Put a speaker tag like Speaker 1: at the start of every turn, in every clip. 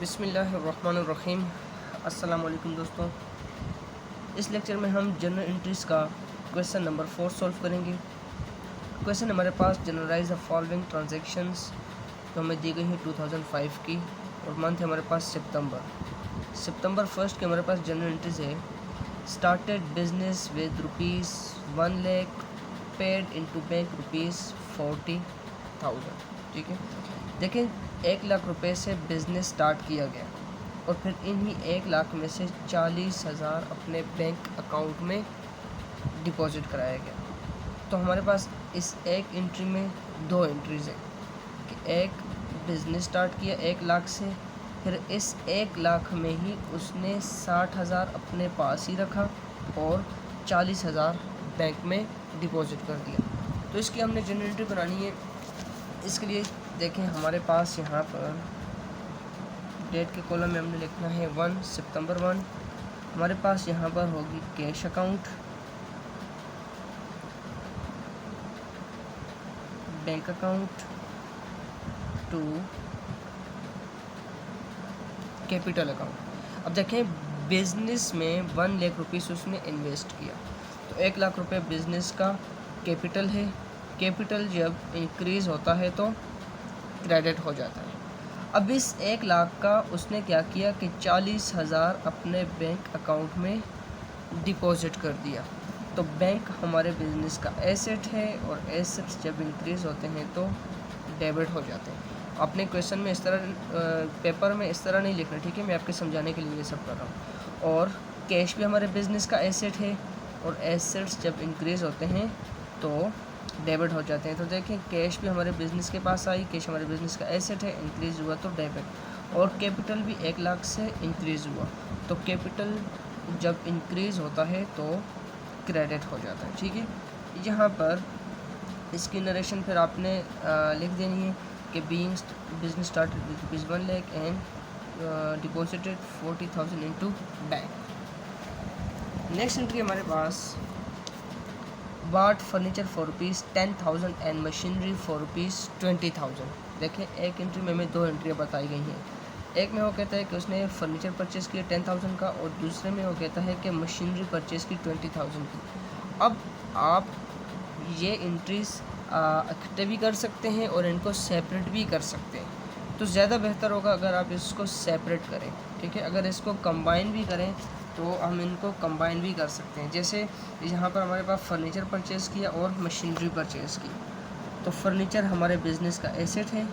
Speaker 1: बिस्मिल्लाहिर्रहमानिर्रहीम। अस्सलाम वालेकुम दोस्तों। इस लेक्चर में हम जनरल एंट्रीज़ का क्वेश्चन नंबर 4 सॉल्व करेंगे। क्वेश्चन हमारे पास जनरलाइज द फॉलोइंग ट्रांजैक्शंस तो हमें दी गई है 2005 की और मंथ है हमारे पास सितंबर 1 की हमारे पास जनरल एंट्रीज है। Started business with ₹1 lakh, paid into bank ₹40,000। ठीक है, देखें 1 लाख रुपए से बिज़नेस स्टार्ट किया गया और फिर इन्हीं 1 लाख में से 40,000 अपने बैंक अकाउंट में डिपॉजिट कराया गया। तो हमारे पास इस एक एंट्री में 2 एंट्रीज़ हैं कि एक बिज़नेस स्टार्ट किया 1 लाख से, फिर इस 1 लाख में ही उसने 60,000 अपने पास ही रखा और 40,000 बैंक में डिपॉजिट कर दिया। तो इसकी हमने जनरल एंट्री बनानी है। इसके लिए देखें हमारे पास यहाँ पर डेट के कॉलम में हमने लिखना है 1 सितंबर 1। हमारे पास यहाँ पर होगी cash account, bank account, 2 capital account. अब देखें बिजनेस में 1 लाख रुपीस उसने इन्वेस्ट किया, तो 1 लाख रुपए बिजनेस का कैपिटल है। कैपिटल जब इंक्रीज़ होता है तो क्रेडिट हो जाता है। अब इस 1 लाख का उसने क्या किया कि 40,000 अपने बैंक अकाउंट में डिपॉजिट कर दिया। तो बैंक हमारे बिजनेस का एसेट है और एसेट्स जब इंक्रीज़ होते हैं तो डेबिट हो जाते हैं। अपने क्वेश्चन में इस तरह पेपर में इस तरह नहीं लिखना, ठीक है, मैं आपके समझाने के लिए ये सब कर रहा हूँ। और कैश भी हमारे बिजनेस का एसेट है और एसेट्स जब इंक्रीज़ होते हैं तो डेबिट हो जाते हैं। तो देखें कैश भी हमारे बिज़नेस के पास आई, कैश हमारे बिज़नेस का एसेट है, इंक्रीज़ हुआ तो डेबिट। और कैपिटल भी 1 लाख से इंक्रीज़ हुआ, तो कैपिटल जब इंक्रीज़ होता है तो क्रेडिट हो जाता है। ठीक है, यहाँ पर इसकी नरेशन फिर आपने लिख देनी है कि being business started with ₹1 lakh and deposited 40,000 into bank. Next entry हमारे पास bought furniture for ₹10,000 and machinery for ₹20,000। देखें एक एंट्री में हमें 2 एंट्रियाँ बताई गई हैं। एक में वो कहता है कि उसने फर्नीचर परचेज़ किया 10,000 का और दूसरे में वो कहता है कि मशीनरी परचेज़ की 20,000 की। अब आप ये एंट्रीज इकट्ठे भी कर सकते हैं और इनको सेपरेट भी कर सकते हैं। तो ज़्यादा बेहतर होगा अगर आप इसको सेपरेट करें। ठीक है, अगर इसको कंबाइन भी करें तो हम इनको कंबाइन भी कर सकते हैं। जैसे यहाँ पर हमारे पास फर्नीचर परचेज़ किया और मशीनरी परचेज़ की, तो फर्नीचर हमारे बिज़नेस का एसेट है,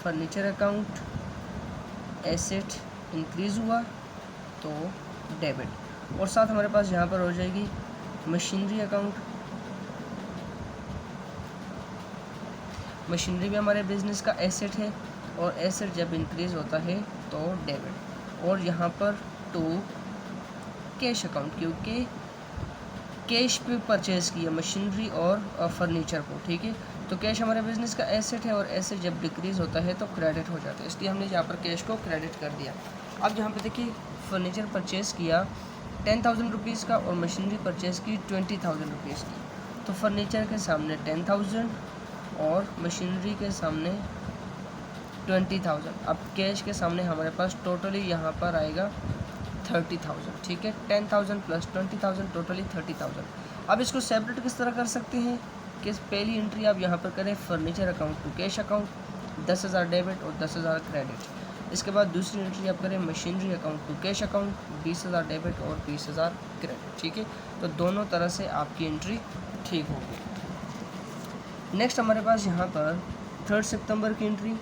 Speaker 1: फर्नीचर अकाउंट एसेट इंक्रीज़ हुआ तो डेबिट। और साथ हमारे पास यहाँ पर हो जाएगी मशीनरी अकाउंट, मशीनरी भी हमारे बिज़नेस का एसेट है और एसेट जब इंक्रीज़ होता है तो डेबिट। और यहाँ पर 2 कैश अकाउंट, क्योंकि कैश पे परचेज़ किया मशीनरी और फर्नीचर को। ठीक है, तो कैश हमारे बिज़नेस का एसेट है और एसेट जब डिक्रीज़ होता है तो क्रेडिट हो जाता है, इसलिए हमने यहाँ पर कैश को क्रेडिट कर दिया। अब यहाँ पे देखिए फर्नीचर परचेज़ किया 10,000 रुपीज़ का और मशीनरी परचेज़ की 20,000 रुपीज़ की, तो फर्नीचर के सामने 10,000 और मशीनरी के सामने 20,000। अब कैश के सामने हमारे पास टोटली यहाँ पर आएगा 30,000। ठीक है, 10,000 प्लस 20,000 टोटली 30,000। अब इसको सेपरेट किस तरह कर सकते हैं कि पहली एंट्री आप यहाँ पर करें furniture account to cash account, 10,000 debit और 10,000 क्रेडिट। इसके बाद दूसरी एंट्री आप करें machinery account to cash account, 20,000 debit और 20,000 क्रेडिट। ठीक है, तो दोनों तरह से आपकी एंट्री ठीक होगी। नेक्स्ट हमारे पास यहाँ पर 3 सितंबर की एंट्री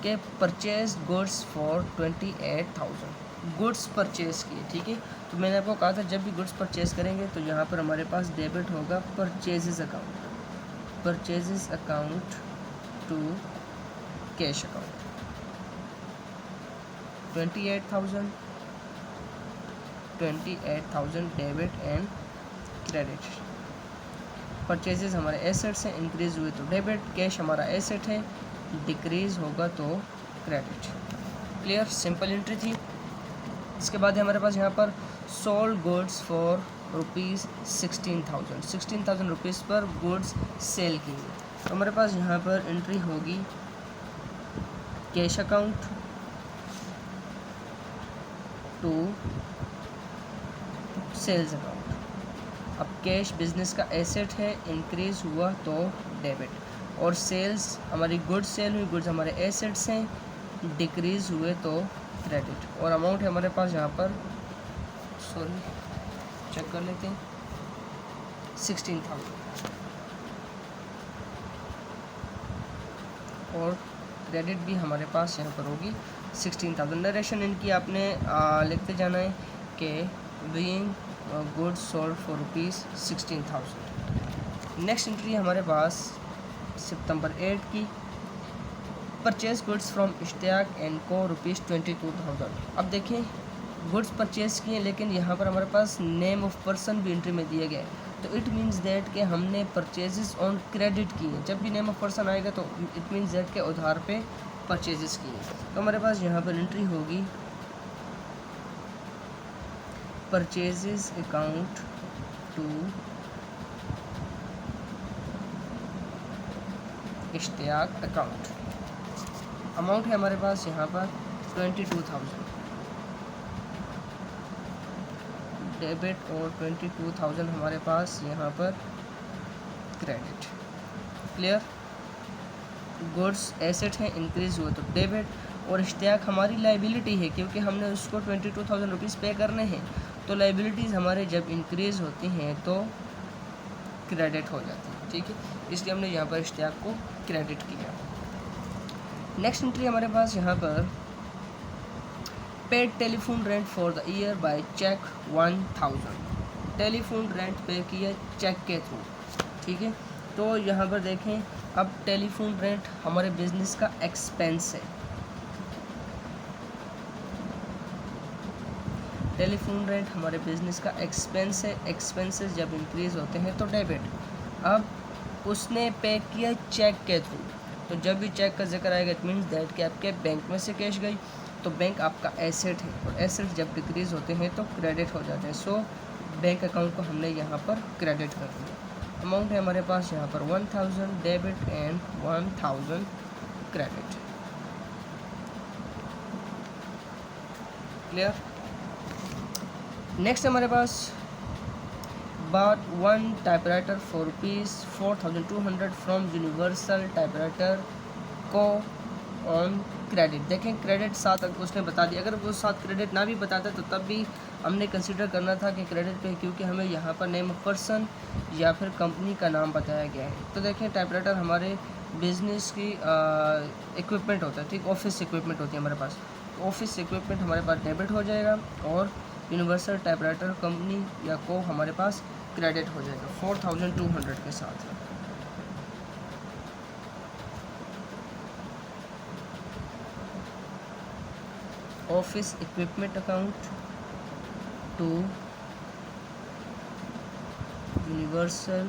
Speaker 1: के purchase goods for 28,000। Goods purchase किए। ठीक है, तो मैंने आपको कहा था जब भी गुड्स परचेज़ करेंगे तो यहाँ पर हमारे पास डेबिट होगा purchases account to cash account, 28,000 debit and credit. Purchases हमारे एसेट्स हैं, इंक्रीज़ हुए तो डेबिट, कैश हमारा एसेट है, डिक्रीज़ होगा तो क्रेडिट। क्लियर, सिंपल एंट्री थी। इसके बाद हमारे पास यहाँ पर सोल्ड गुड्स फॉर ₹16,000 रुपीज़ पर गुड्स सेल की। तो हमारे पास यहाँ पर एंट्री होगी cash account to sales account. अब कैश बिजनेस का एसेट है, इंक्रीज हुआ तो डेबिट, और सेल्स हमारी गुड्स सेल हुई, गुड्स हमारे एसेट्स हैं, डिक्रीज हुए तो क्रेडिट। और अमाउंट है हमारे पास यहाँ पर, सॉरी चेक कर लेते हैं, 16,000। और क्रेडिट भी हमारे पास यहाँ पर होगी 16,000। नरेशन इनकी आपने लिखते जाना है कि being goods sold for ₹16,000। Next entry हमारे पास सितंबर 8 की, purchase goods from Ishtiaq and co ₹22,000। अब देखें गुड्स परचेज किए, लेकिन यहाँ पर हमारे पास नेम ऑफ पर्सन भी एंट्री में दिया गया है, तो इट मीन्स दैट कि हमने परचेजेस ऑन क्रेडिट किए। जब भी नेम ऑफ पर्सन आएगा तो इट मीन्स दैट के उधार पे परचेजेस किए। तो हमारे पास यहाँ पर एंट्री होगी purchases account to Ishtiaq account. Amount है हमारे पास यहाँ पर 22,000 डेबिट, और 22,000 हमारे पास यहाँ पर क्रेडिट। क्लियर। गुड्स एसेट है, इंक्रीज हुआ तो डेबिट, और इश्तियाक हमारी लाइबिलिटी है क्योंकि हमने उसको 22,000 रुपीज़ पे करने हैं, तो लाइबिलिटीज़ हमारे जब इंक्रीज़ होती हैं तो क्रेडिट हो जाती है। ठीक है, इसलिए हमने यहाँ पर इश्तियाक को क्रेडिट किया। नेक्स्ट एंट्री हमारे पास यहाँ पर paid telephone rent for the year by cheque 1,000। Telephone rent pay किया चेक के थ्रू। ठीक है, तो यहाँ पर देखें अब टेलीफोन रेंट हमारे बिजनेस का एक्सपेंस है, टेलीफोन रेंट हमारे बिजनेस का एक्सपेंस है, एक्सपेंसेस जब इंक्रीज होते हैं तो डेबिट। अब उसने पे किया चेक के थ्रू, तो जब भी चेक का जिक्र आएगा इट मीन्स दैट कि आपके बैंक में से कैश गई, तो बैंक आपका एसेट है, और एसेट जब डिक्रीज होते हैं तो क्रेडिट हो जाते हैं। सो बैंक अकाउंट को हमने यहाँ पर क्रेडिट कर दिया। अमाउंट है हमारे पास यहाँ पर 1,000 debit and 1,000 credit. Clear. Next हमारे पास bought one typewriter for ₹4,200 from universal typewriter को ऑन क्रेडिट। देखें क्रेडिट साथ उसने बता दिया, अगर वो साथ क्रेडिट ना भी बताता तो तब भी हमने कंसिडर करना था कि क्रेडिट पे, क्योंकि हमें यहाँ पर नेम ऑफ पर्सन या फिर कंपनी का नाम बताया गया है। तो देखें टाइपराइटर हमारे बिजनेस की इक्विपमेंट होता है, ठीक, ऑफिस इक्विपमेंट होती है हमारे पास, ऑफिस इक्विपमेंट हमारे पास डेबिट हो जाएगा, और यूनिवर्सल टाइपराइटर कंपनी या को हमारे पास क्रेडिट हो जाएगा 4,200 के साथ। Office equipment account to universal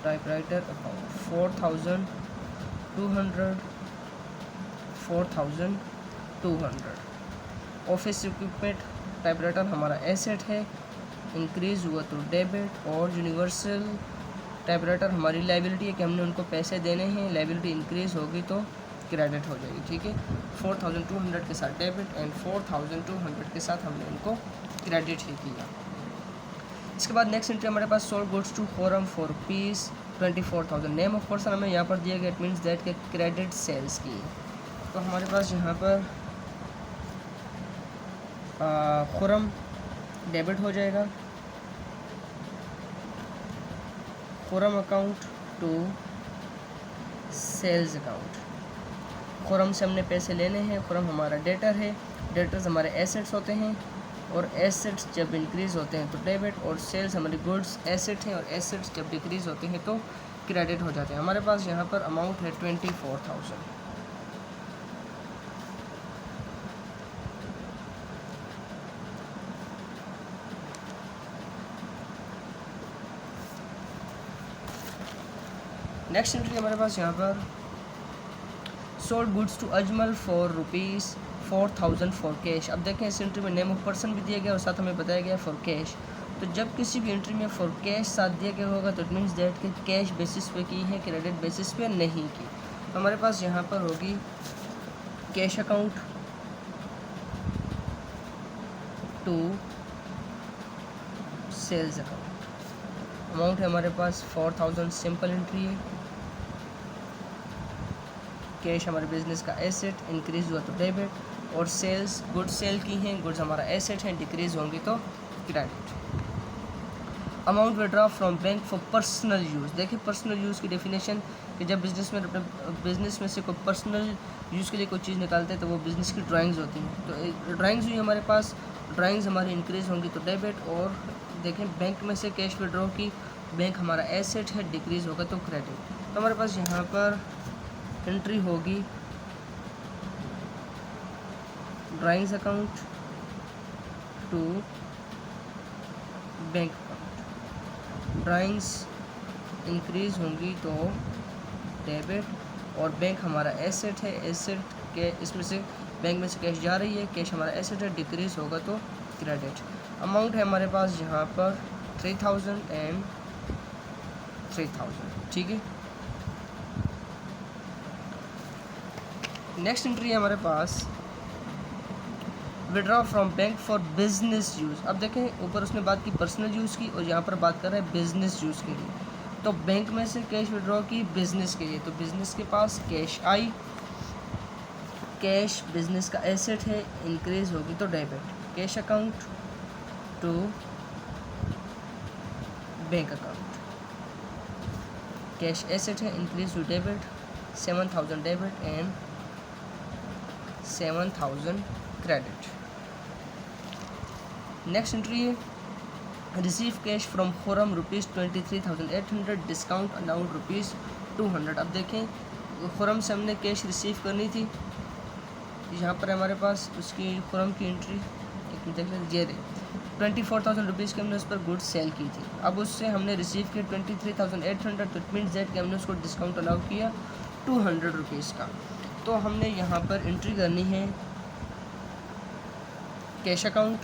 Speaker 1: typewriter account 4,200। Office equipment typewriter हमारा एसेट है, इंक्रीज हुआ तो डेबिट, और यूनिवर्सल टाइपराइटर हमारी लाइबिलिटी है कि हमने उनको पैसे देने हैं, लाइबिलिटी इंक्रीज होगी तो क्रेडिट हो जाएगी। ठीक है, 4,200 के साथ डेबिट एंड 4,200 के साथ हमने इनको क्रेडिट ही किया। इसके बाद नेक्स्ट एंट्री हमारे पास sold goods to forum for ₹24,000। Name of person हमें यहाँ पर दिया गया, इट मीन्स दैट के क्रेडिट सेल्स की। तो हमारे पास यहाँ पर खुरम डेबिट हो जाएगा, Khurram account to sales account. Khurram से हमने पैसे लेने हैं, खुरम हमारा डेटर है, डेटर्स हमारे एसेट्स होते हैं, और एसेट्स जब इंक्रीज़ होते हैं तो डेबिट, और सेल्स हमारी गुड्स एसेट हैं, और एसेट्स जब डिक्रीज़ होते हैं तो क्रेडिट हो जाते हैं। हमारे पास यहाँ पर अमाउंट है 24,000। नेक्स्ट एंट्री हमारे पास यहाँ पर sold goods to Ajmal for ₹4,000 for cash. अब देखें इस एंट्री में नेम ऑफ पर्सन भी दिया गया और साथ हमें बताया गया फॉर कैश। तो जब किसी भी एंट्री में फॉर कैश साथ दिया गया होगा तो इट मीन्स दैट कि कैश बेसिस पे की है, क्रेडिट बेसिस पे नहीं की। तो हमारे पास यहाँ पर होगी cash account to sales account. Amount है हमारे पास 4000, सिंपल एंट्री है। कैश हमारे बिजनेस का एसेट, इंक्रीज हुआ तो डेबिट, और सेल्स गुड्स सेल की हैं, गुड्स हमारा एसेट है, डिक्रीज होंगी तो credit. Amount withdraw from bank for personal use. देखिए पर्सनल यूज़ की डेफिनेशन कि जब बिजनेस में बिजनेस में से कोई पर्सनल यूज़ के लिए कोई चीज़ निकालते हैं तो वो बिज़नेस की ड्राइंग्स होती हैं। तो ड्राइंग्स हुई हमारे पास, ड्राइंग्स हमारी इंक्रीज होंगी तो डेबिट, और देखें बैंक में से कैश विड्रॉ की, बैंक हमारा एसेट है, डिक्रीज होगा तो क्रेडिट। तो हमारे पास यहाँ पर एंट्री होगी drawings account to bank account. Drawings increase होंगी तो डेबिट, और बैंक हमारा एसेट है, एसेट के इसमें से बैंक में से कैश जा रही है, कैश हमारा एसेट है, डिक्रीज होगा तो क्रेडिट। अमाउंट है हमारे पास यहाँ पर 3000 एंड 3000, ठीक है। नेक्स्ट एंट्री है हमारे पास withdraw from bank for business use. अब देखें ऊपर उसने बात की पर्सनल यूज़ की, और यहाँ पर बात कर रहे हैं बिजनेस यूज़ के लिए। तो बैंक में से कैश विड्रॉ की बिजनेस के लिए, तो बिजनेस के पास कैश आई, कैश बिजनेस का एसेट है, इंक्रीज होगी तो debit. Cash account to bank account, cash asset है, increase to debit, 7000 debit and 7000 credit. Next entry है receive cash from Khurram ₹23,800, discount allowed ₹200। अब देखें खुरम से हमने कैश रिसीव करनी थी, यहाँ पर हमारे पास उसकी खुरम की एंट्री एक मिनट देख लें, ये रही 24,000 रुपीज़ की हमने उस पर गुड्स सेल की थी। अब उससे हमने रिसीव किया 23,800, तो इट मीन्स दैट कि हमने उसको डिस्काउंट अलाउ किया 200 रुपीज़ का। तो हमने यहाँ पर एंट्री करनी है cash account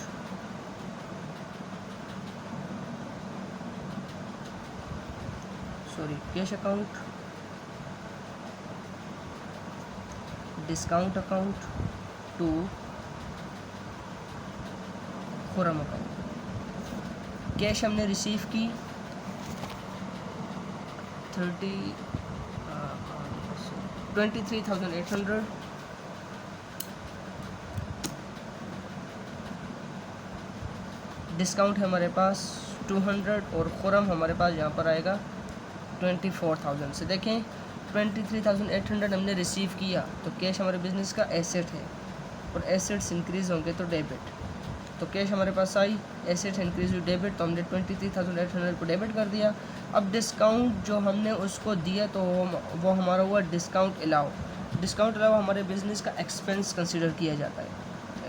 Speaker 1: cash account, discount account to Khurram account. Cash हमने रिसीव की 23,800, डिस्काउंट है हमारे पास 200, और खुरम हमारे पास यहाँ पर आएगा 24,000 से। देखें 23,800 हमने रिसीव किया, तो कैश हमारे बिजनेस का एसेट है, और एसेट्स इंक्रीज होंगे तो डेबिट। तो कैश हमारे पास आई, एसेट इंक्रीज हुई डेबिट, तो हमने 23,800 को डेबिट कर दिया। अब डिस्काउंट जो हमने उसको दिया तो वो हमारा हुआ डिस्काउंट अलाउ। डिस्काउंट अलाउ हमारे बिजनेस का एक्सपेंस कंसिडर किया जाता है।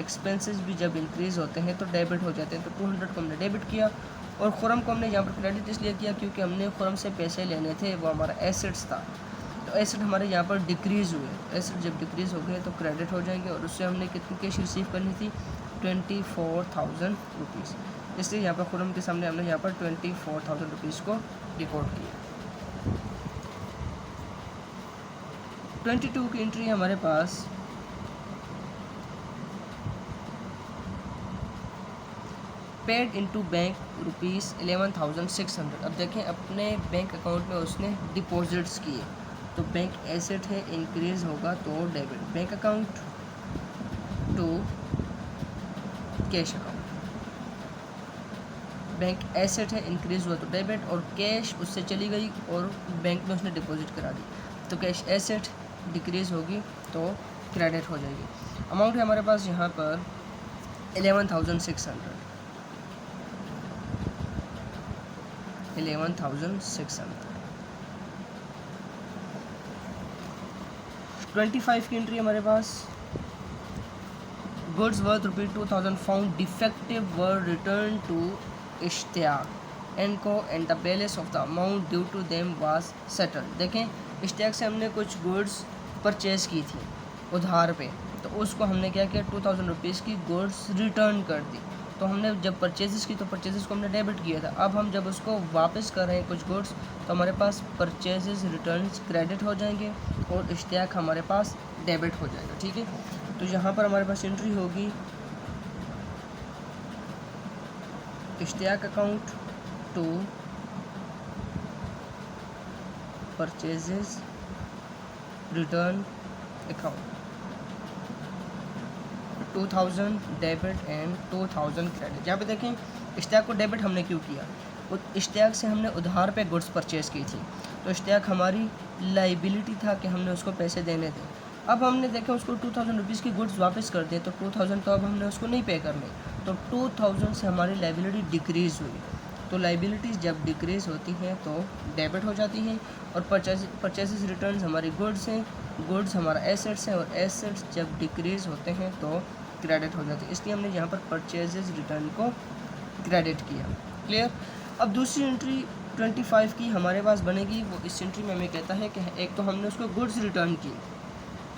Speaker 1: एक्सपेंसेस भी जब इंक्रीज़ होते हैं तो डेबिट हो जाते हैं। तो 200 को हमने डेबिट किया, और खुरम को हमने यहाँ पर क्रेडिट इसलिए किया क्योंकि हमने खुरम से पैसे लेने थे, वो हमारा एसेट्स था। तो एसेट हमारे यहाँ पर डिक्रीज़ हुए, एसेट जब डिक्रीज़ हो गए तो क्रेडिट हो जाएंगे, और उससे हमने कितनी कैश रिसीव करनी थी 24,000 रुपीज़। इसलिए यहाँ पर खुरम के सामने हमने यहाँ पर 24,000 रुपीज़ को रिकॉर्ड किया। 22 की एंट्री हमारे पास पेड इनटू बैंक ₹11,600। अब देखें अपने बैंक अकाउंट में उसने डिपॉजिट्स किए, तो बैंक एसेट है, इंक्रीज होगा तो debit. Bank account to cash account, bank asset है, इंक्रीज हुआ तो डेबिट, और कैश उससे चली गई और बैंक में उसने डिपॉजिट करा दी, तो कैश एसेट डिक्रीज होगी तो क्रेडिट हो जाएगी। अमाउंट है हमारे पास यहाँ पर 11,600। 25 की एंट्री हमारे पास goods worth ₹2,000 found defective were return to Ishtiaq and को and the balance of the amount due to them was settled. देखें इश्तियाक से हमने कुछ गुड्स परचेज की थी उधार पे, तो उसको हमने क्या किया 2,000 रुपीज़ की गुड्स रिटर्न कर दी, तो हमने जब परचेजेस की तो परचेजेस को हमने डेबिट किया था। अब हम जब उसको वापस कर रहे हैं कुछ गुड्स, तो हमारे पास परचेजेस रिटर्न्स क्रेडिट हो जाएंगे और इश्तियाक हमारे पास डेबिट हो जाएगा। ठीक है, तो यहाँ पर हमारे पास एंट्री होगी Ishtiaq account to purchases return account, 2000 debit and 2000 credit. यहाँ पे देखें इश्तियाक को डेबिट हमने क्यों किया, इश्तियाक से हमने उधार पे गुड्स परचेज़ की थी, तो इश्तियाक हमारी लाइबिलिटी था कि हमने उसको पैसे देने थे। अब हमने देखा उसको 2000 रुपीज़ की गुड्स वापस कर दिए, तो 2000 तो अब हमने उसको नहीं पे करने, तो 2000 से हमारी लाइबिलिटी डिक्रीज़ हुई। तो लाइबिलिटीज़ जब डिक्रीज़ होती हैं तो डेबिट हो जाती हैं, और परचेजेस रिटर्न्स हमारी गुड्स हैं, गुड्स हमारा एसेट्स है, और एसेट्स जब डिक्रीज़ होते हैं तो क्रेडिट हो जाती है। इसलिए हमने यहाँ पर परचेजेस रिटर्न को क्रेडिट किया। क्लियर। अब दूसरी एंट्री 25 की हमारे पास बनेगी। वो इस एंट्री में हमें कहता है कि एक तो हमने उसको गुड्स रिटर्न की,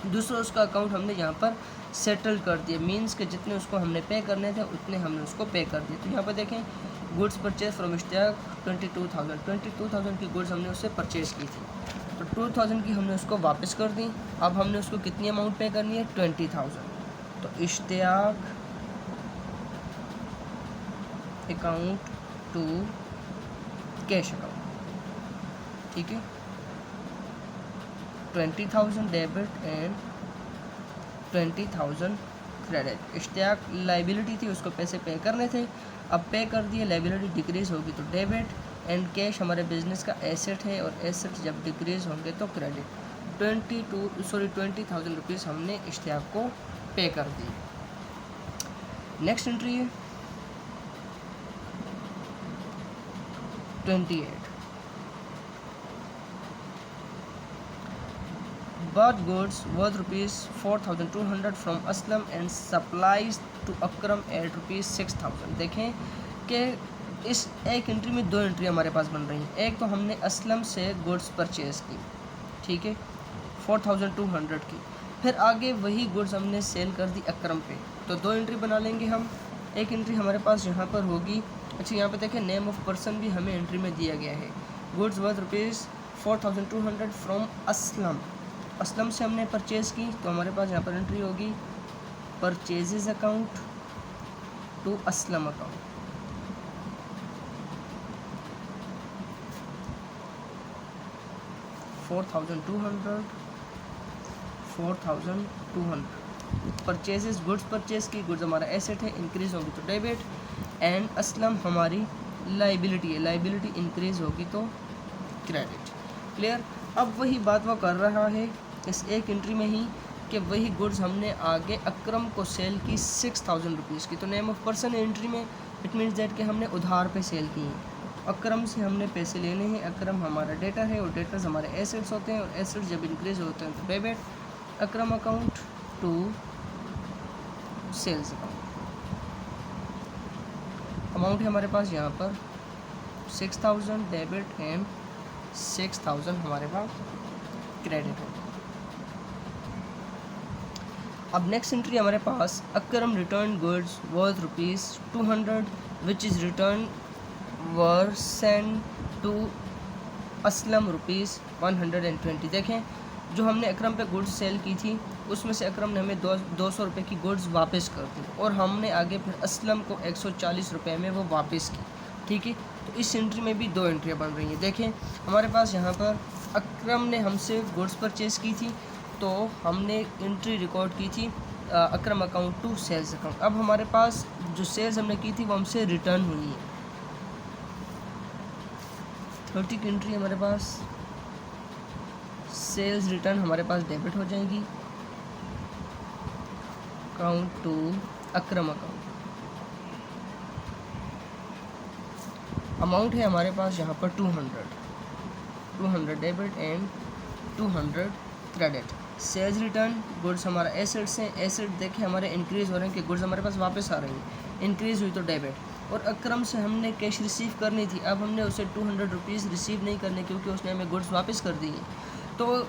Speaker 1: दूसरा उसका अकाउंट हमने यहाँ पर सेटल कर दिया, मीन्स के जितने उसको हमने पे करने थे उतने हमने उसको पे कर दिए। तो यहाँ पर देखें गुड्स परचेज फ्रॉम इश्तियाक 22,000 की गुड्स हमने उससे परचेज़ की थी, तो 2000 की हमने उसको वापस कर दी। अब हमने उसको कितनी अमाउंट पे करनी है, 20,000। तो Ishtiaq account to cash account, ठीक है, 20,000 debit and 20,000 credit. Ishtiaq liability थी, उसको पैसे पे करने थे, अब पे कर दिए, लाइबिलिटी डिक्रीज़ होगी तो डेबिट, एंड कैश हमारे बिजनेस का एसेट है, और एसेट जब डिक्रीज़ होंगे तो क्रेडिट। 20,000 रुपीज़ हमने इश्तियाक को पे कर दिए। नेक्स्ट एंट्री है 28, bought goods worth rupees 4,200 from Aslam and supplies to Akram at rupees 6,000। देखें कि इस एक एंट्री में दो एंट्री हमारे पास बन रही हैं। एक तो हमने असलम से गुड्स परचेज़ की, ठीक है, 4,200 की, फिर आगे वही गुड्स हमने सेल कर दी अकरम पे, तो दो एंट्री बना लेंगे हम। एक एंट्री हमारे पास यहाँ पर होगी, अच्छा यहाँ पे देखें नेम ऑफ पर्सन भी हमें एंट्री में दिया गया है, goods worth rupees 4,200 from Aslam, Aslam से हमने परचेज़ की, तो हमारे पास यहाँ पर एंट्री होगी purchases account to Aslam account, $4,200 purchases, goods purchase की, गुड्स हमारा एसेट है, इंक्रीज़ होगी तो डेबिट, एंड असलम हमारी लाइबिलिटी है, लाइबिलिटी इंक्रीज़ होगी तो क्रेडिट। क्लियर। अब वही बात वो कर रहा है इस एक एंट्री में ही कि वही गुड्स हमने आगे अकरम को सेल की 6,000 रुपीज़ की, तो नेम ऑफ पर्सन एंट्री में इट मीन्स दैट कि हमने उधार पे सेल की है, अकरम से हमने पैसे लेने हैं, अकरम हमारा डेटा है और डेटर्स हमारे एसेट्स होते हैं, और एसेट्स जब इंक्रीज़ होते हैं तो debit, Akram account to sales account. Amount है हमारे पास यहाँ पर 6,000 डेबिट एंड 6,000 हमारे पास क्रेडिट है। अब नेक्स्ट एंट्री हमारे पास Akram return goods worth rupees 200 which is return were send to Aslam rupees 120। देखें जो हमने अकरम पे गुड्स सेल की थी उसमें से अकरम ने हमें 200 रुपये की गुड्स वापस कर दी, और हमने आगे फिर असलम को 140 रुपये में वो वापस की, ठीक है। तो इस एंट्री में भी दो एंट्रियाँ बन रही हैं। देखें हमारे पास यहाँ पर अकरम ने हमसे गुड्स परचेज़ की थी, तो हमने एंट्री रिकॉर्ड की थी अकरम अकाउंट टू सेल्स अकाउंट। अब हमारे पास जो सेल्स हमने की थी वो हमसे रिटर्न हुई है, 30 की एंट्री हमारे पास सेल्स रिटर्न हमारे पास डेबिट हो जाएगी account to Akram account. Amount है हमारे पास यहाँ पर 200 debit and 200 credit. Sales return goods हमारा एसेट्स हैं, एसेट देखें हमारे इंक्रीज़ हो रहे हैं कि गुड्स हमारे पास वापस आ रही हैं, इंक्रीज़ हुई तो डेबिट, और अकरम से हमने कैश रिसीव करनी थी, अब हमने उसे 200 रुपीज़ रिसीव नहीं करने क्योंकि उसने हमें गुड्स वापस कर दी हैं, तो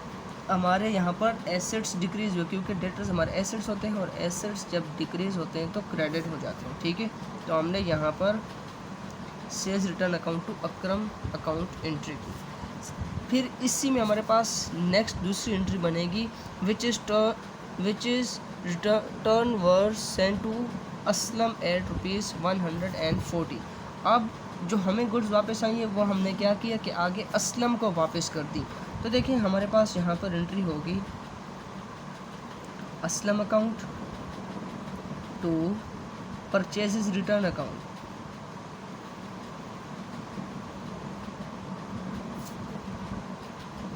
Speaker 1: हमारे यहाँ पर एसेट्स डिक्रीज़ हुए, क्योंकि डेटर्स हमारे एसेट्स होते हैं और एसेट्स जब डिक्रीज़ होते हैं तो क्रेडिट हो जाते हैं, ठीक है। तो हमने यहाँ पर sales return account to Akram account entry की। फिर इसी में हमारे पास नेक्स्ट दूसरी एंट्री बनेगी which is return were send to Aslam at ₹140। अब जो हमें गुड्स वापस आई है वो हमने क्या किया कि आगे असलम को वापस कर दी। तो देखिए हमारे पास यहाँ पर एंट्री होगी Aslam account to purchases return account,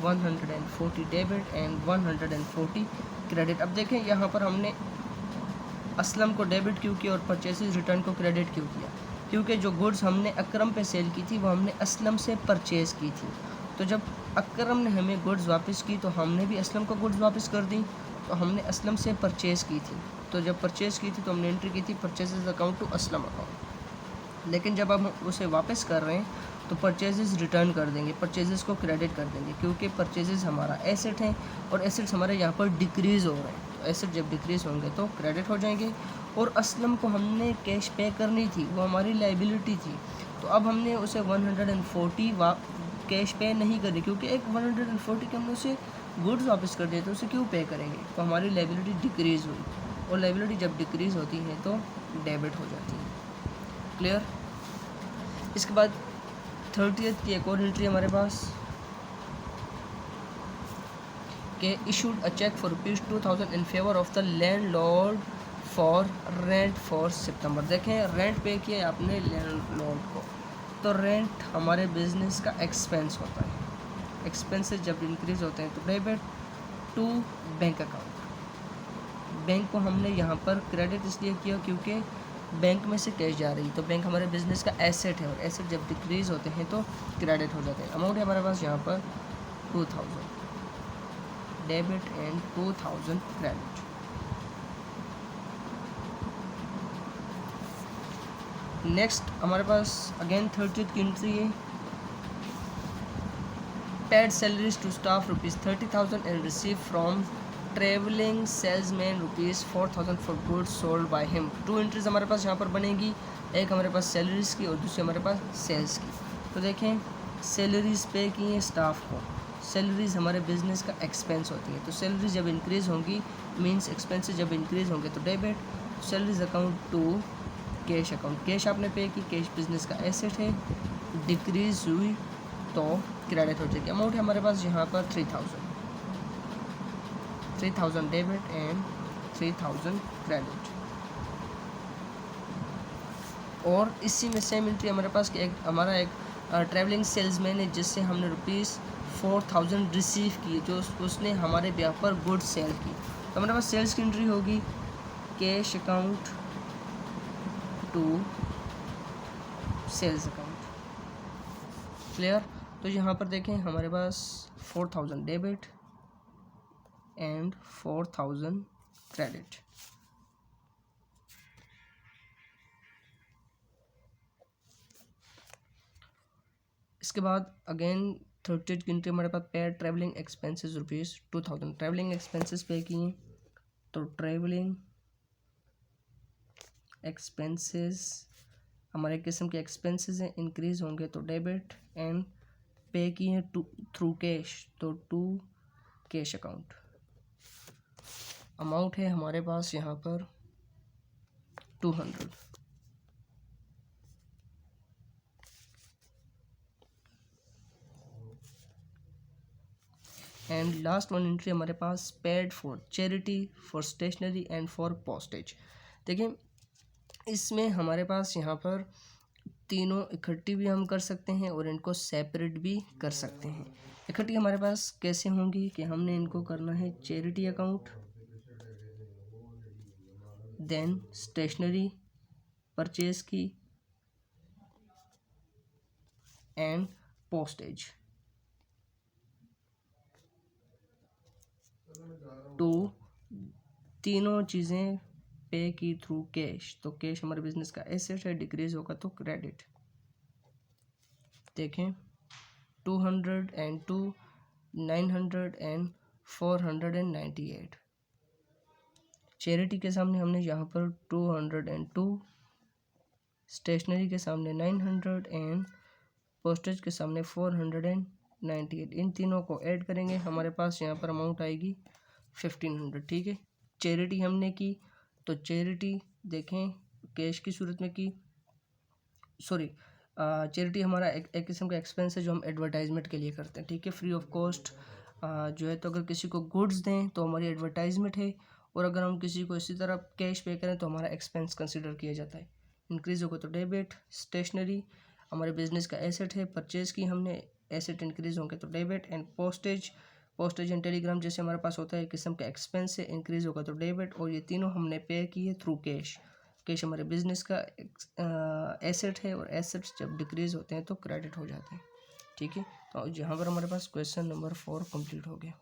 Speaker 1: $140 debit and 140 credit. अब देखें यहाँ पर हमने असलम को डेबिट क्यों किया और परचेसेस रिटर्न को क्रेडिट क्यों किया, क्योंकि जो गुड्स हमने अकरम पे सेल की थी वो हमने असलम से परचेज़ की थी। तो जब अकरम ने हमें गुड्स वापस की तो हमने भी असलम को गुड्स वापस कर दी। तो हमने असलम से परचेज़ की थी, तो जब परचेज़ की थी तो हमने एंट्री की थी purchases account to Aslam account. लेकिन जब हम उसे वापस कर रहे हैं तो परचेजेस रिटर्न कर देंगे, परचेजेस को क्रेडिट कर देंगे, क्योंकि परचेजेस हमारा एसेट है और एसेट्स हमारे यहाँ पर डिक्रीज़ हो रहे हैं। तो एसेट जब डिक्रीज़ होंगे तो क्रेडिट हो जाएंगे। और असलम को हमने कैश पे करनी थी, वो हमारी लाइबिलिटी थी। तो अब हमने उसे 140 कैश पे नहीं करी, क्योंकि एक 140 के हमने उसे गुड्स वापस कर दिए, तो उसे क्यों पे करेंगे। तो हमारी लाइबिलिटी डिक्रीज़ हुई, और लाइबिलिटी जब डिक्रीज़ होती है तो डेबिट हो जाती है। क्लियर। इसके बाद 30th की एक और एंट्री हमारे पास के issued a cheque for ₹2000 in favour of the landlord for rent for September. देखें रेंट पे किया आपने लैंडलॉर्ड को, तो रेंट हमारे बिजनेस का एक्सपेंस होता है। एक्सपेंसेस जब इंक्रीज होते हैं तो debit to bank account. Bank को हमने यहाँ पर क्रेडिट इसलिए किया क्योंकि बैंक में से कैश जा रही, तो बैंक हमारे बिजनेस का एसेट है और एसेट जब डिक्रीज होते हैं तो क्रेडिट हो जाते हैं। अमाउंट है हमारे पास यहाँ पर 2000 डेबिट एंड 2000 क्रेडिट। नेक्स्ट हमारे पास अगेन 30th की एंट्री है paid salaries to staff ₹30,000 and receive from travelling salesman ₹4,000 for goods sold by him. 2 entries हमारे पास यहाँ पर बनेगी, एक हमारे पास सैलरीज की और दूसरी हमारे पास सेल्स की। तो देखें सैलरीज पे की हैं स्टाफ को, सैलरीज हमारे बिजनेस का एक्सपेंस होती है, तो सैलरीज जब इंक्रीज़ होंगी मींस एक्सपेंसेस जब इंक्रीज़ होंगे तो debit salaries account to cash account. Cash आपने पे की, कैश बिजनेस का एसेट है, डिक्रीज हुई तो क्रेडिट हो जाएगी। अमाउंट है हमारे पास यहाँ पर 3000 डेबिट एंड 3000 क्रेडिट। और इसी में सेम एंट्री हमारे पास कि हमारा एक ट्रैवलिंग सेल्समैन है जिससे हमने ₹4000 रिसीव किए, जो उसने हमारे ब्याह पर गुड्स सेल की। तो हमारे पास सेल्स की एंट्री होगी cash account to sales account. Clear. तो यहाँ पर देखें हमारे पास 4000 डेबिट एंड 4000 क्रेडिट। इसके बाद अगेन 30th की एंट्री हमारे पास paid travelling expenses ₹2000 travelling expenses पे किए, तो ट्रैवलिंग एक्सपेंसेस हमारे किस्म के एक्सपेंसेस हैं, इंक्रीज होंगे तो डेबिट एंड पे किए थ्रू कैश तो टू कैश अकाउंट। अमाउंट है हमारे पास यहाँ पर 200। एंड लास्ट वन एंट्री हमारे पास paid for charity for stationery and for postage. देखिए इसमें हमारे पास यहाँ पर तीनों इकट्ठी भी हम कर सकते हैं और इनको सेपरेट भी कर सकते हैं। इकट्ठी हमारे पास कैसे होंगी कि हमने इनको करना है charity account, then stationery purchase की एंड पोस्टेज। तो तीनों चीज़ें पे की थ्रू कैश, तो कैश हमारे बिजनेस का एसेट है, डिक्रीज होगा तो क्रेडिट। देखें 200 एंड 900 एंड 498। चैरिटी के सामने हमने यहाँ पर 202, स्टेशनरी के सामने 900 एंड पोस्टेज के सामने 498। इन तीनों को ऐड करेंगे, हमारे पास यहाँ पर अमाउंट आएगी 1500। ठीक है, चैरिटी हमने की तो चैरिटी देखें कैश की सूरत में की, सॉरी चैरिटी हमारा एक किस्म का एक्सपेंस है जो हम एडवर्टाइजमेंट के लिए करते हैं। ठीक है, फ्री ऑफ कॉस्ट जो है, तो अगर किसी को गुड्स दें तो हमारी एडवर्टाइजमेंट है, और अगर हम किसी को इसी तरह कैश पे करें तो हमारा एक्सपेंस कंसिडर किया जाता है। इंक्रीज़ होगा तो डेबिट। स्टेशनरी हमारे बिजनेस का एसेट है, परचेज़ की हमने, एसेट इंक्रीज़ होंगे तो debit. And postage and Telegram जैसे हमारे पास होता है एक किस्म का एक्सपेंस है, इंक्रीज़ होगा तो डेबिट। और ये तीनों हमने पे किए थ्रू कैश। कैश हमारे बिजनेस का एसेट है, और एसेट्स जब डिक्रीज़ होते हैं तो क्रेडिट हो जाते हैं। ठीक है, तो यहाँ पर हमारे पास क्वेश्चन नंबर 4 कंप्लीट हो गया।